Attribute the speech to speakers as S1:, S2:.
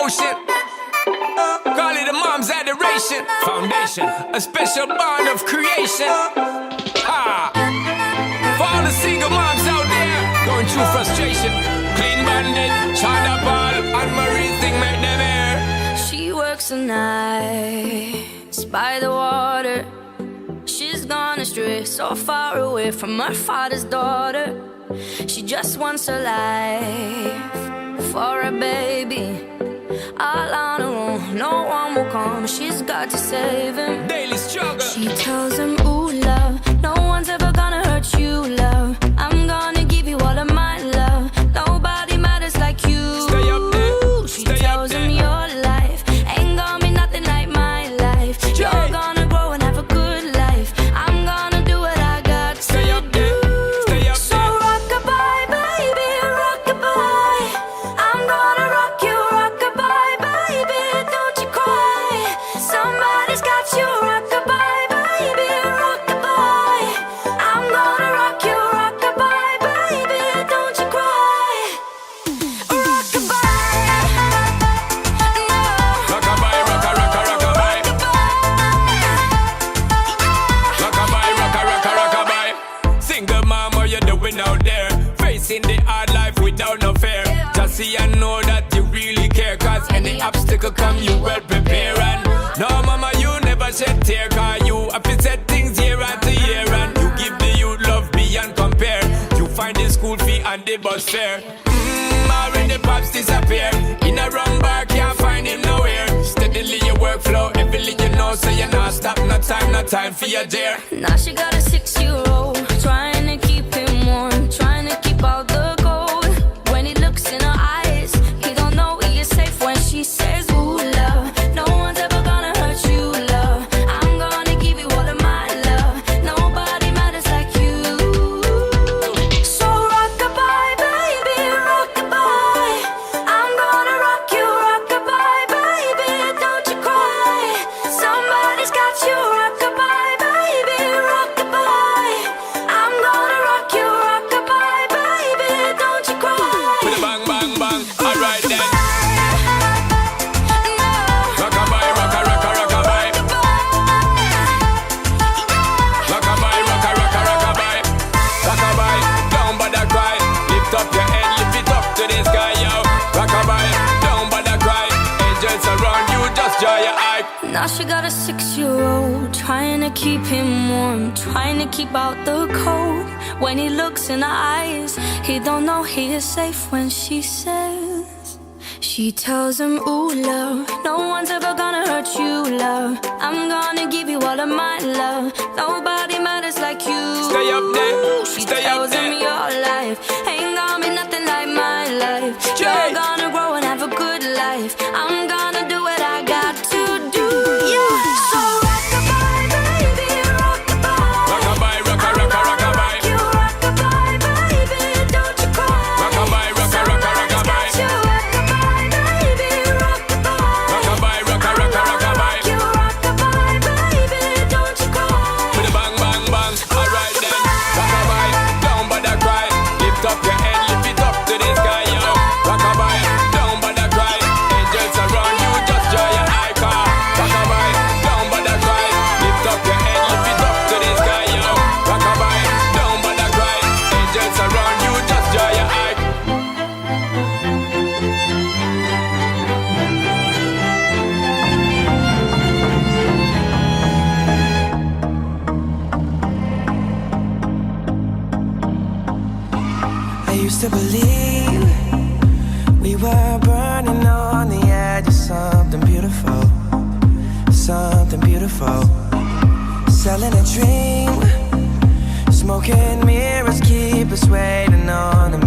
S1: devotion. Call it a mom's adoration. Foundation, a special bond of creation. Ha! For all the single moms out there going through frustration. Clean Bandit, China Ball, and Marie thing make them air.
S2: She works the nights by the water. She's gone astray, so far away from her father's daughter. She just wants a life for a baby. All on her own, no one will come. She's got to save him.
S1: Daily struggle.
S2: She tells him, ooh, love, no one's ever gonna hurt you, love. I'm gonna give you all of my love. Nobody matters like you.
S1: Stay up there.
S2: She
S1: Stay
S2: tells
S1: up there.
S2: him your life ain't gonna be nothing like my life. You're gonna grow and have a good life. I'm gonna do what I got
S1: Stay
S2: to
S1: up there.
S2: do.
S1: Stay up
S2: So
S1: there.
S2: rock-a-bye, baby, rock-a-bye. I'm gonna rock you, rock-a-bye, baby, don't you cry. Somebody's got you, rock-a-bye, baby, rock-a-bye. I'm gonna rock you, rock-a-bye, baby, don't you cry. Rock-a-bye, no.
S1: Rockabye, rocka, rocka, rockabye. Rockabye, rocka, rocka, rockabye. Single mom, what you doing out there? Facing the hard life without no fear. Just see and know that you really care. Cause any obstacle come, you well prepare. And no, mama, you never shed tear. Cause you have to set things year after year. And you give the youth love beyond compare. You find the school fee and the bus fare. Already pops disappear. In a wrong bar, can't find him nowhere. Steadily your workflow, everything you know. So you not stop, no time for your dear.
S2: Now she got a 6-year-old, trying to keep him warm, trying to keep out the cold. When he looks in her eyes, he don't know he is safe when she says, ooh, love, no one's ever gonna hurt you, love. I'm gonna give you all of my love. Nobody matters like you. So rock-a-bye, baby, rock-a-bye. I'm gonna rock you, rock-a-bye, baby, don't you cry. Somebody's got you, rock-a-bye, baby, rock-a-bye. I'm gonna rock you, rock-a-bye, baby, don't you cry.
S1: With a bang, bang, bang. Alright then.
S2: No.
S1: Rockabye, rocka, rocka, rockabye. Rockabye, rocka, rocka, rockabye. Rockabye, don't bother cry. Lift up your head, lift it up to the sky, yo. Rockabye, don't bother cry. Angels around you, just draw your eye.
S2: Now she got a 6-year-old, trying to keep him warm, trying to keep out the cold. When he looks in her eyes, he don't know he is safe when she says. She tells him, ooh, love, no one's ever gonna hurt you, love. I'm gonna give you all of my love. Nobody matters like you.
S1: Stay up there.
S2: She
S1: Stay up
S2: tells him
S1: there.
S2: your life ain't gonna be nothing like my life. You're gonna grow and have a good life. I'm gonna do what I got to do. So rock-a-bye, baby, rock-a-bye.
S1: Rockabye, rocka, rocka, rockabye.
S2: You rock-a-bye, baby, don't you cry.
S1: Rockabye, rocka, rocka, rockabye.
S2: You rock-a-bye, baby, rock-a-bye.
S1: Rockabye, rocka, rocka, rockabye.
S2: You rock-a-bye, baby, don't you cry.
S1: With a bang, bang, bang. Alright then. Rockabye, don't bother cry. Lift up your head, lift it up to the sky, yo. Rockabye, don't bother cry. Angels around you, just draw your eye car. Rockabye, don't bother cry. Lift up your head, lift it up to the sky, yo. Rockabye, don't bother cry. Angels around you, just draw your eye.
S3: I used to believe we were burning on the edge of something beautiful, something beautiful. Selling a dream, smoking mirrors keep us waiting on a